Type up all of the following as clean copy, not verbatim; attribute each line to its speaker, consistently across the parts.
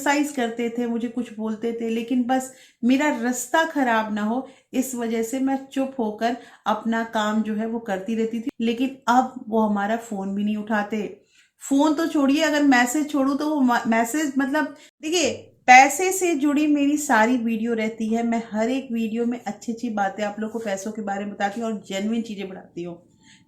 Speaker 1: Criticise करते थे, मुझे कुछ बोलते थे, लेकिन बस मेरा रास्ता खराब ना हो इस वजह से मैं चुप होकर अपना काम जो है वो करती रहती थी। लेकिन अब वो हमारा फोन भी नहीं उठाते। फोन तो छोड़िए, अगर मैसेज छोड़ू तो वो मैसेज मतलब देखिए, पैसे से जुड़ी मेरी सारी वीडियो रहती है। मैं हर एक वीडियो में अच्छी अच्छी बातें आप लोग को पैसों के बारे में बताती हूँ और जेन्युइन चीजें बताती हूँ।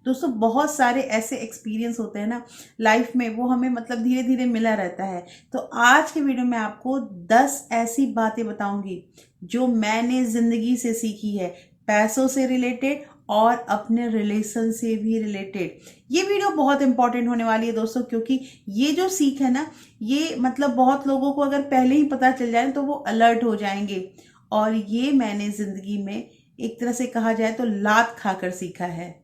Speaker 1: दोस्तों बहुत सारे ऐसे एक्सपीरियंस होते हैं ना लाइफ में, वो हमें मतलब धीरे धीरे मिला रहता है। तो आज के वीडियो में आपको 10 ऐसी बातें बताऊंगी जो मैंने जिंदगी से सीखी है, पैसों से रिलेटेड और अपने रिलेशन से भी रिलेटेड। ये वीडियो बहुत इंपॉर्टेंट होने वाली है दोस्तों, क्योंकि ये जो सीख है ना, ये मतलब बहुत लोगों को अगर पहले ही पता चल जाए तो वो अलर्ट हो जाएंगे। और ये मैंने जिंदगी में एक तरह से कहा जाए तो लात खाकर सीखा है।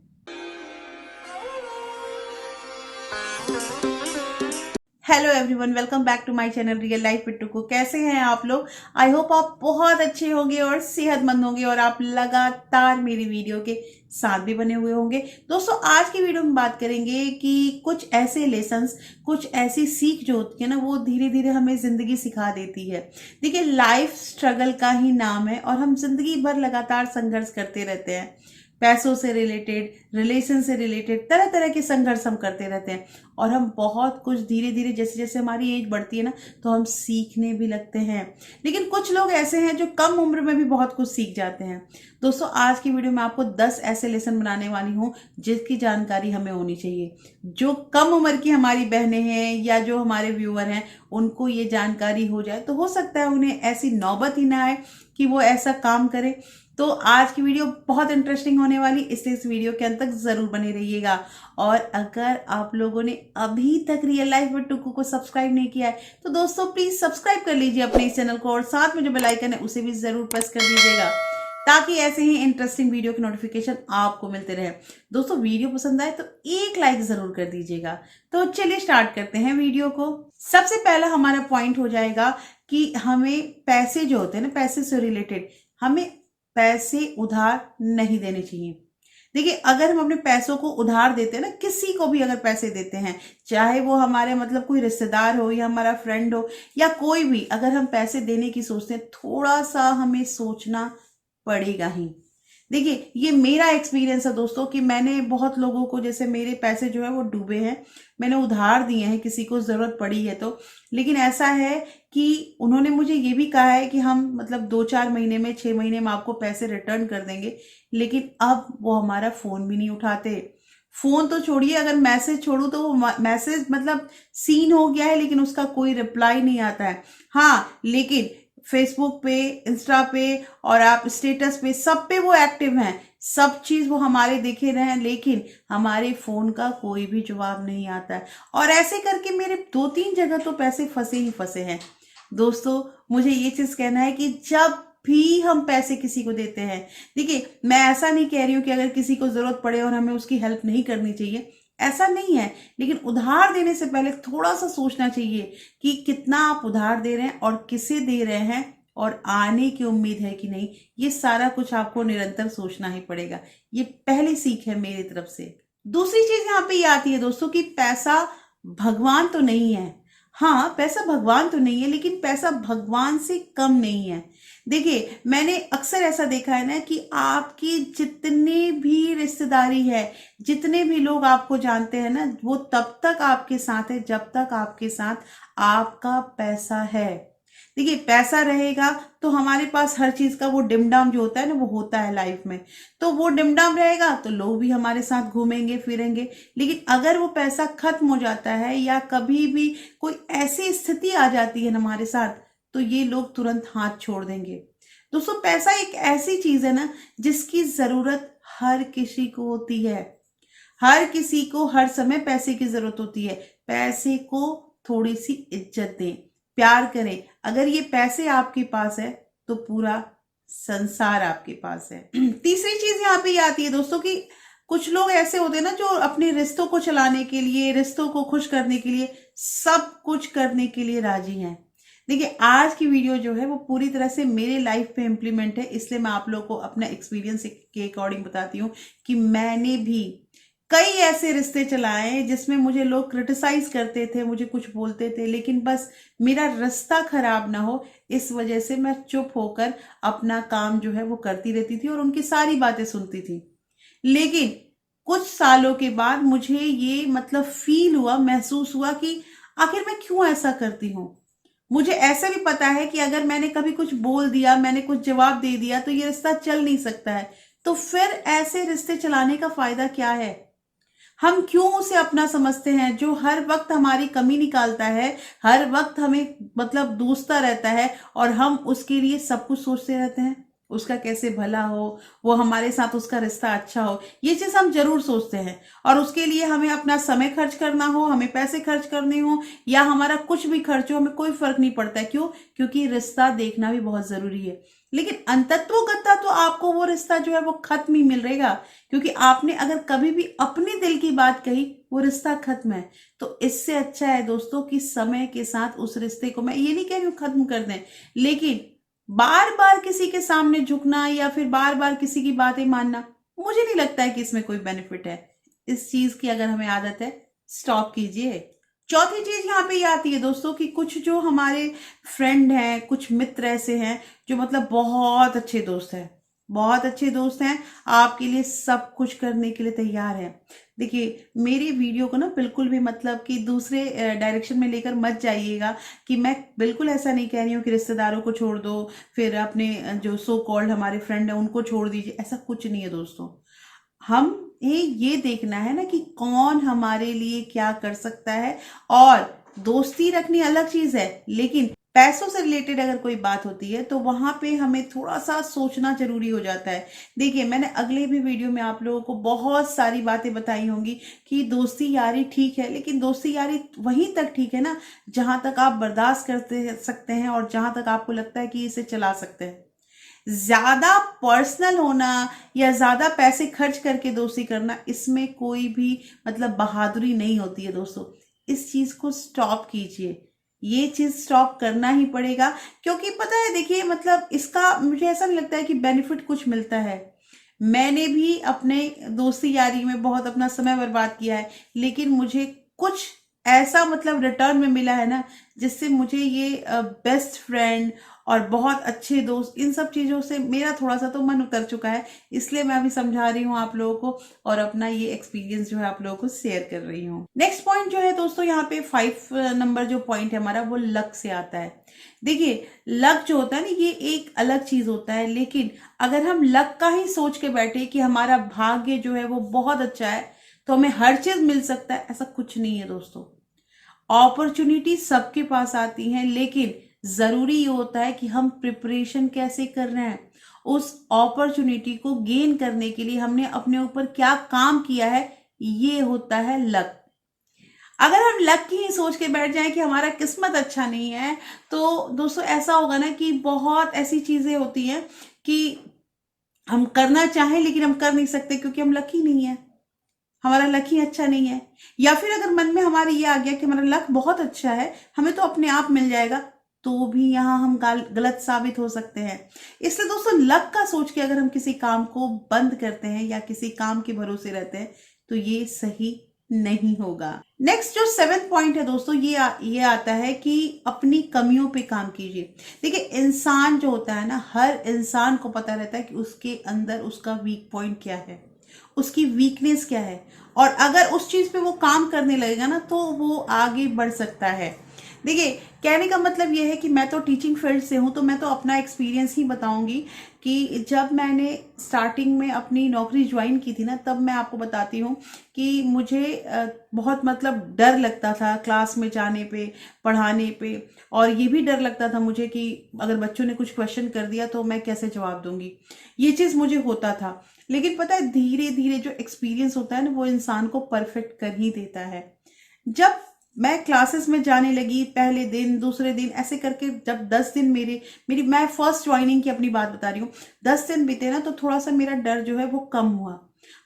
Speaker 1: Hello everyone, welcome back to my channel real life Pittu को। कैसे हैं आप लोग? आई होप आप बहुत अच्छे होंगे और सेहतमंद होंगे और आप लगातार मेरी वीडियो के साथ भी बने हुए होंगे। दोस्तों आज की वीडियो में बात करेंगे कि कुछ ऐसे लेसन्स, कुछ ऐसी सीख जो होती है ना, वो धीरे धीरे हमें जिंदगी सिखा देती है। देखिए, लाइफ स्ट्रगल का ही नाम है और हम जिंदगी भर लगातार संघर्ष करते रहते हैं। पैसों से रिलेटेड, रिलेशन से रिलेटेड तरह तरह के संघर्ष हम करते रहते हैं और हम बहुत कुछ धीरे धीरे जैसे जैसे हमारी एज बढ़ती है ना, तो हम सीखने भी लगते हैं। लेकिन कुछ लोग ऐसे हैं जो कम उम्र में भी बहुत कुछ सीख जाते हैं। दोस्तों आज की वीडियो में आपको 10 ऐसे लेसन बनाने वाली हूँ जिसकी जानकारी हमें होनी चाहिए। जो कम उम्र की हमारी बहनें हैं या जो हमारे व्यूअर हैं, उनको ये जानकारी हो जाए तो हो सकता है उन्हें ऐसी नौबत ही ना आए कि वो ऐसा काम करे। तो आज की वीडियो बहुत इंटरेस्टिंग होने वाली, इसलिए इस वीडियो के अंत तक जरूर बने रहिएगा। और अगर आप लोगों ने अभी तक रियल लाइफ विद टुकू को सब्सक्राइब नहीं किया है तो दोस्तों प्लीज सब्सक्राइब कर लीजिए अपने इस चैनल को और साथ में जो बेल आइकन है उसे भी जरूर प्रेस कर दीजिएगा, ताकि ऐसे ही इंटरेस्टिंग वीडियो के नोटिफिकेशन आपको मिलते रहे। दोस्तों वीडियो पसंद आए तो एक लाइक जरूर कर दीजिएगा। तो चलिए स्टार्ट करते हैं वीडियो को। सबसे पहला हमारा पॉइंट हो जाएगा कि हमें पैसे जो होते हैं ना, पैसे से रिलेटेड, हमें पैसे उधार नहीं देने चाहिए। देखिए, अगर हम अपने पैसों को उधार देते हैं ना, किसी को भी अगर पैसे देते हैं, चाहे वो हमारे मतलब कोई रिश्तेदार हो या हमारा फ्रेंड हो या कोई भी, अगर हम पैसे देने की सोचते हैं, थोड़ा सा हमें सोचना पड़ेगा ही। देखिए, ये मेरा एक्सपीरियंस है दोस्तों कि मैंने बहुत लोगों को, जैसे मेरे पैसे जो है वो डूबे हैं, मैंने उधार दिए हैं किसी को जरूरत पड़ी है तो। लेकिन ऐसा है कि उन्होंने मुझे ये भी कहा है कि हम मतलब 2-4 महीने में, 6 महीने में आपको पैसे रिटर्न कर देंगे। लेकिन अब वो हमारा फोन भी नहीं उठाते। फोन तो छोड़िए, अगर मैसेज छोड़ू तो वो मैसेज मतलब सीन हो गया है, लेकिन उसका कोई रिप्लाई नहीं आता है। हाँ, लेकिन फेसबुक पे, इंस्टा पे और आप स्टेटस पे, सब पे वो एक्टिव हैं, सब चीज वो हमारे देखे रहे हैं, लेकिन हमारे फोन का कोई भी जवाब नहीं आता है। और ऐसे करके मेरे 2-3 जगह तो पैसे फंसे ही फंसे हैं। दोस्तों मुझे ये चीज कहना है कि जब भी हम पैसे किसी को देते हैं, देखिए मैं ऐसा नहीं कह रही हूं कि अगर किसी को जरूरत पड़े और हमें उसकी हेल्प नहीं करनी चाहिए, ऐसा नहीं है। लेकिन उधार देने से पहले थोड़ा सा सोचना चाहिए कि कितना आप उधार दे रहे हैं और किसे दे रहे हैं और आने की उम्मीद है कि नहीं। ये सारा कुछ आपको निरंतर सोचना ही पड़ेगा। ये पहली सीख है मेरी तरफ से। दूसरी चीज यहाँ पे ये आती है दोस्तों कि पैसा भगवान तो नहीं है। हाँ, पैसा भगवान तो नहीं है, लेकिन पैसा भगवान से कम नहीं है। देखिए, मैंने अक्सर ऐसा देखा है ना कि आपकी जितने भी रिश्तेदारी है, जितने भी लोग आपको जानते हैं ना, वो तब तक आपके साथ है जब तक आपके साथ आपका पैसा है। देखिए, पैसा रहेगा तो हमारे पास हर चीज का वो डिमडाम जो होता है ना, वो होता है लाइफ में। तो वो डिमडाम रहेगा तो लोग भी हमारे साथ घूमेंगे फिरेंगे। लेकिन अगर वो पैसा खत्म हो जाता है या कभी भी कोई ऐसी स्थिति आ जाती है ना हमारे साथ, तो ये लोग तुरंत हाथ छोड़ देंगे। दोस्तों पैसा एक ऐसी चीज है ना जिसकी जरूरत हर किसी को होती है। हर किसी को हर समय पैसे की जरूरत होती है। पैसे को थोड़ी सी इज्जत दें, प्यार करें। अगर ये पैसे आपके पास है तो पूरा संसार आपके पास है। तीसरी चीज यहाँ पे आती है दोस्तों कि कुछ लोग ऐसे होते हैं ना जो अपने रिश्तों को चलाने के लिए, रिश्तों को खुश करने के लिए, सब कुछ करने के लिए राजी हैं। देखिए, आज की वीडियो जो है वो पूरी तरह से मेरे लाइफ पे इम्प्लीमेंट है, इसलिए मैं आप लोगों को अपना एक्सपीरियंस के अकॉर्डिंग बताती हूँ कि मैंने भी कई ऐसे रिश्ते चलाए जिसमें मुझे लोग क्रिटिसाइज करते थे, मुझे कुछ बोलते थे, लेकिन बस मेरा रास्ता खराब ना हो इस वजह से मैं चुप होकर अपना काम जो है वो करती रहती थी और उनकी सारी बातें सुनती थी। लेकिन कुछ सालों के बाद मुझे ये मतलब फील हुआ, महसूस हुआ कि आखिर मैं क्यों ऐसा करती हूँ। मुझे ऐसा भी पता है कि अगर मैंने कभी कुछ बोल दिया, मैंने कुछ जवाब दे दिया तो ये रिश्ता चल नहीं सकता है। तो फिर ऐसे रिश्ते चलाने का फायदा क्या है? हम क्यों उसे अपना समझते हैं जो हर वक्त हमारी कमी निकालता है, हर वक्त हमें मतलब दूसता रहता है और हम उसके लिए सब कुछ सोचते रहते हैं, उसका कैसे भला हो, वो हमारे साथ उसका रिश्ता अच्छा हो, ये चीज हम जरूर सोचते हैं। और उसके लिए हमें अपना समय खर्च करना हो, हमें पैसे खर्च करने हो या हमारा कुछ भी खर्च हो, हमें कोई फर्क नहीं पड़ता है। क्यों? क्योंकि रिश्ता देखना भी बहुत जरूरी है। लेकिन अंतत्वगता तो आपको वो रिश्ता जो है वो खत्म ही मिलेगा, क्योंकि आपने अगर कभी भी अपने दिल की बात कही, वो रिश्ता खत्म है। तो इससे अच्छा है दोस्तों कि समय के साथ उस रिश्ते को, मैं ये नहीं कह रही हूं खत्म कर दें, लेकिन बार बार किसी के सामने झुकना या फिर बार बार किसी की बातें मानना, मुझे नहीं लगता है कि इसमें कोई बेनिफिट है। इस चीज की अगर हमें आदत है, स्टॉप कीजिए। चौथी चीज यहाँ पे ये आती है दोस्तों कि कुछ जो हमारे फ्रेंड हैं, कुछ मित्र ऐसे हैं जो मतलब बहुत अच्छे दोस्त हैं, बहुत अच्छे दोस्त हैं, आपके लिए सब कुछ करने के लिए तैयार हैं। देखिए, मेरी वीडियो को ना बिल्कुल भी मतलब कि दूसरे डायरेक्शन में लेकर मत जाइएगा, कि मैं बिल्कुल ऐसा नहीं कह रही हूँ कि रिश्तेदारों को छोड़ दो, फिर अपने जो सो कॉल्ड हमारे फ्रेंड हैं उनको छोड़ दीजिए, ऐसा कुछ नहीं है दोस्तों। हम ये देखना है ना कि कौन हमारे लिए क्या कर सकता है। और दोस्ती रखनी अलग चीज है, लेकिन पैसों से रिलेटेड अगर कोई बात होती है तो वहां पे हमें थोड़ा सा सोचना जरूरी हो जाता है। देखिए, मैंने अगले भी वीडियो में आप लोगों को बहुत सारी बातें बताई होंगी कि दोस्ती यारी ठीक है, लेकिन दोस्ती यारी वहीं तक ठीक है ना जहां तक आप बर्दाश्त करते सकते हैं और जहां तक आपको लगता है कि इसे चला सकते हैं। ज्यादा पर्सनल होना या ज्यादा पैसे खर्च करके दोस्ती करना, इसमें कोई भी मतलब बहादुरी नहीं होती है दोस्तों। इस चीज को स्टॉप कीजिए, ये चीज स्टॉप करना ही पड़ेगा। क्योंकि पता है, देखिए मतलब इसका मुझे ऐसा नहीं लगता है कि बेनिफिट कुछ मिलता है। मैंने भी अपने दोस्ती यारी में बहुत अपना समय बर्बाद किया है, लेकिन मुझे कुछ ऐसा मतलब रिटर्न में मिला है ना, जिससे मुझे ये बेस्ट फ्रेंड और बहुत अच्छे दोस्त, इन सब चीजों से मेरा थोड़ा सा तो मन उतर चुका है। इसलिए मैं अभी समझा रही हूँ आप लोगों को और अपना ये एक्सपीरियंस जो है आप लोगों को शेयर कर रही हूँ। नेक्स्ट पॉइंट जो है दोस्तों, यहाँ पे 5 नंबर जो पॉइंट है हमारा, वो लक से आता है। देखिए, लक जो होता है ना, ये एक अलग चीज होता है, लेकिन अगर हम लक का ही सोच के बैठे कि हमारा भाग्य जो है वो बहुत अच्छा है तो हमें हर चीज मिल सकता है, ऐसा कुछ नहीं है दोस्तों। अपॉर्चुनिटी सबके पास आती है, लेकिन जरूरी ये होता है कि हम प्रिपरेशन कैसे कर रहे हैं, उस अपॉर्चुनिटी को गेन करने के लिए हमने अपने ऊपर क्या काम किया है, ये होता है लक। अगर हम लक की ही सोच के बैठ जाएं कि हमारा किस्मत अच्छा नहीं है, तो दोस्तों ऐसा होगा ना कि बहुत ऐसी चीजें होती हैं कि हम करना चाहें लेकिन हम कर नहीं सकते क्योंकि हम लकी नहीं है, हमारा लक ही अच्छा नहीं है। या फिर अगर मन में हमारे ये आ गया कि हमारा लक बहुत अच्छा है, हमें तो अपने आप मिल जाएगा, तो भी यहाँ हम गलत साबित हो सकते हैं। इसलिए दोस्तों, लक का सोच के अगर हम किसी काम को बंद करते हैं या किसी काम के भरोसे रहते हैं तो ये सही नहीं होगा। नेक्स्ट जो 7th पॉइंट है दोस्तों, ये आता है कि अपनी कमियों पे काम कीजिए। देखिए, इंसान जो होता है ना, हर इंसान को पता रहता है कि उसके अंदर उसका वीक पॉइंट क्या है, उसकी वीकनेस क्या है, और अगर उस चीज पे वो काम करने लगेगा ना तो वो आगे बढ़ सकता है। देखिए, कहने का मतलब ये है कि मैं तो टीचिंग फील्ड से हूं, तो मैं तो अपना एक्सपीरियंस ही बताऊंगी कि जब मैंने स्टार्टिंग में अपनी नौकरी ज्वाइन की थी ना, तब मैं आपको बताती हूँ कि मुझे बहुत मतलब डर लगता था क्लास में जाने पे, पढ़ाने पे। और ये भी डर लगता था मुझे कि अगर बच्चों ने कुछ क्वेश्चन कर दिया तो मैं कैसे जवाब दूंगी, ये चीज मुझे होता था। लेकिन पता है, धीरे धीरे जो एक्सपीरियंस होता है ना, वो इंसान को परफेक्ट कर ही देता है। जब मैं क्लासेस में जाने लगी, पहले दिन दूसरे दिन ऐसे करके जब 10 दिन मेरी मैं फर्स्ट ज्वाइनिंग की अपनी बात बता रही हूँ, 10 दिन बीते ना, तो थोड़ा सा मेरा डर जो है वो कम हुआ।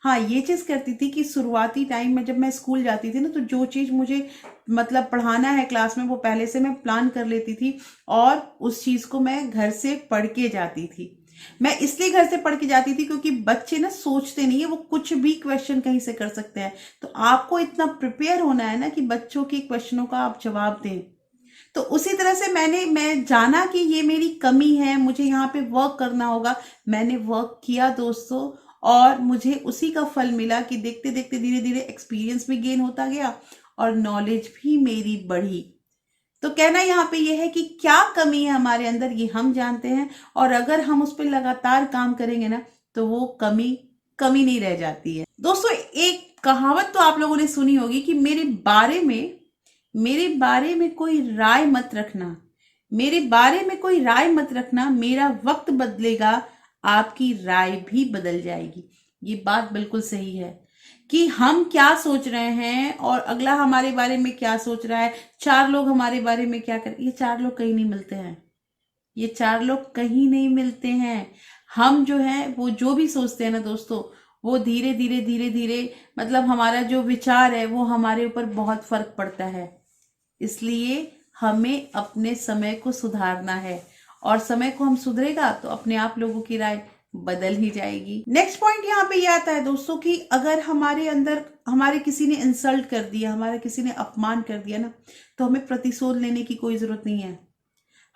Speaker 1: हाँ, ये चीज करती थी कि शुरुआती टाइम में जब मैं स्कूल जाती थी ना, तो जो चीज मुझे मतलब पढ़ाना है क्लास में, वो पहले से मैं प्लान कर लेती थी और उस चीज को मैं घर से पढ़ के जाती थी। मैं इसलिए घर से पढ़ के जाती थी क्योंकि बच्चे ना सोचते नहीं है, वो कुछ भी क्वेश्चन कहीं से कर सकते हैं। तो आपको इतना प्रिपेयर होना है ना कि बच्चों के क्वेश्चनों का आप जवाब दें। तो उसी तरह से मैं जाना कि ये मेरी कमी है, मुझे यहाँ पे वर्क करना होगा। मैंने वर्क किया दोस्तों, और मुझे उसी का फल मिला कि देखते देखते धीरे धीरे एक्सपीरियंस भी गेन होता गया और नॉलेज भी मेरी बढ़ी। तो कहना यहाँ पे ये है कि क्या कमी है हमारे अंदर, ये हम जानते हैं, और अगर हम उस पर लगातार काम करेंगे ना तो वो कमी कमी नहीं रह जाती है। दोस्तों, एक कहावत तो आप लोगों ने सुनी होगी कि मेरे बारे में कोई राय मत रखना, मेरे बारे में कोई राय मत रखना, मेरा वक्त बदलेगा, आपकी राय भी बदल जाएगी। ये बात बिल्कुल सही है कि हम क्या सोच रहे हैं और अगला हमारे बारे में क्या सोच रहा है, चार लोग हमारे बारे में क्या कर, ये चार लोग कहीं नहीं मिलते हैं, ये चार लोग कहीं नहीं मिलते हैं। हम जो है वो जो भी सोचते हैं ना दोस्तों, वो धीरे धीरे धीरे धीरे मतलब हमारा जो विचार है वो हमारे ऊपर बहुत फर्क पड़ता है। इसलिए हमें अपने समय को सुधारना है, और समय को हम सुधरेगा तो अपने आप लोगों की राय बदल ही जाएगी। नेक्स्ट पॉइंट यहाँ पे ये आता है दोस्तों कि अगर हमारे अंदर हमारे किसी ने इंसल्ट कर दिया, हमारे किसी ने अपमान कर दिया ना, तो हमें प्रतिशोध लेने की कोई जरूरत नहीं है।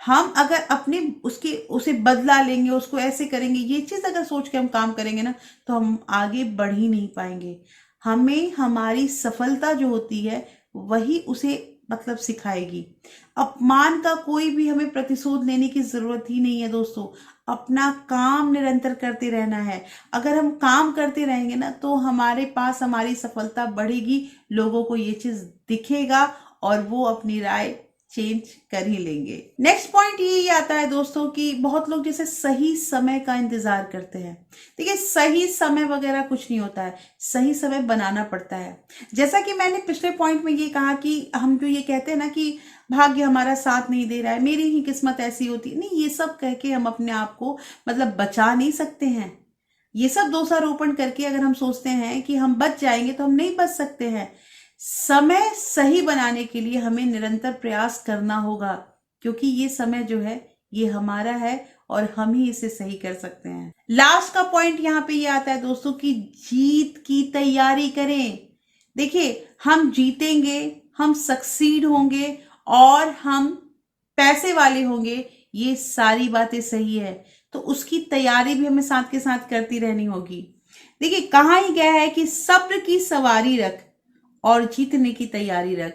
Speaker 1: हम अगर अपने उसे बदला लेंगे, उसको ऐसे करेंगे, ये चीज अगर सोच के हम काम करेंगे ना तो हम आगे बढ़ ही नहीं पाएंगे। हमें हमारी सफलता जो होती है वही उसे मतलब सिखाएगी। अपमान का कोई भी हमें प्रतिशोध लेने की जरूरत ही नहीं है दोस्तों। अपना काम निरंतर करते रहना है। अगर हम काम करते रहेंगे ना तो हमारे पास हमारी सफलता बढ़ेगी, लोगों को ये चीज दिखेगा और वो अपनी राय चेंज कर ही लेंगे। नेक्स्ट पॉइंट ये आता है दोस्तों कि बहुत लोग जैसे सही समय का इंतजार करते हैं। देखिए, सही समय वगैरह कुछ नहीं होता है, सही समय बनाना पड़ता है। जैसा कि मैंने पिछले पॉइंट में ये कहा कि हम जो ये कहते हैं ना कि भाग्य हमारा साथ नहीं दे रहा है, मेरी ही किस्मत ऐसी होती नहीं, ये सब कह के हम अपने आप को मतलब बचा नहीं सकते हैं। ये सब दोषारोपण करके अगर हम सोचते हैं कि हम बच जाएंगे तो हम नहीं बच सकते हैं। समय सही बनाने के लिए हमें निरंतर प्रयास करना होगा, क्योंकि ये समय जो है ये हमारा है और हम ही इसे सही कर सकते हैं। लास्ट का पॉइंट यहाँ पे ये आता है दोस्तों कि जीत की तैयारी करें। देखिए, हम जीतेंगे, हम सक्सीड होंगे और हम पैसे वाले होंगे, ये सारी बातें सही है, तो उसकी तैयारी भी हमें साथ के साथ करती रहनी होगी। देखिए, कहा ही गया है कि सब्र की सवारी रख और जीतने की तैयारी रख,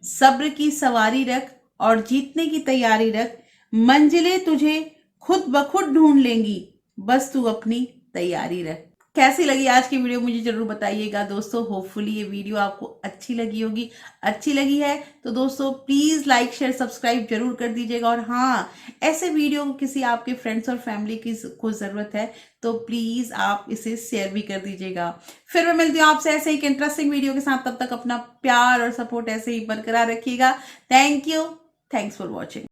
Speaker 1: सब्र की सवारी रख और जीतने की तैयारी रख, मंजिलें तुझे खुद ब खुद ढूंढ लेंगी, बस तू अपनी तैयारी रख। कैसी लगी आज की वीडियो मुझे जरूर बताइएगा दोस्तों। होपफुली ये वीडियो आपको अच्छी लगी होगी। अच्छी लगी है तो दोस्तों प्लीज लाइक शेयर सब्सक्राइब जरूर कर दीजिएगा, और हाँ, ऐसे वीडियो किसी आपके फ्रेंड्स और फैमिली को जरूरत है तो प्लीज आप इसे शेयर भी कर दीजिएगा। फिर मैं मिलती हूँ आपसे ऐसे एक इंटरेस्टिंग वीडियो के साथ। तब तक अपना प्यार और सपोर्ट ऐसे ही बरकरार रखिएगा। Thank you, thanks for watching.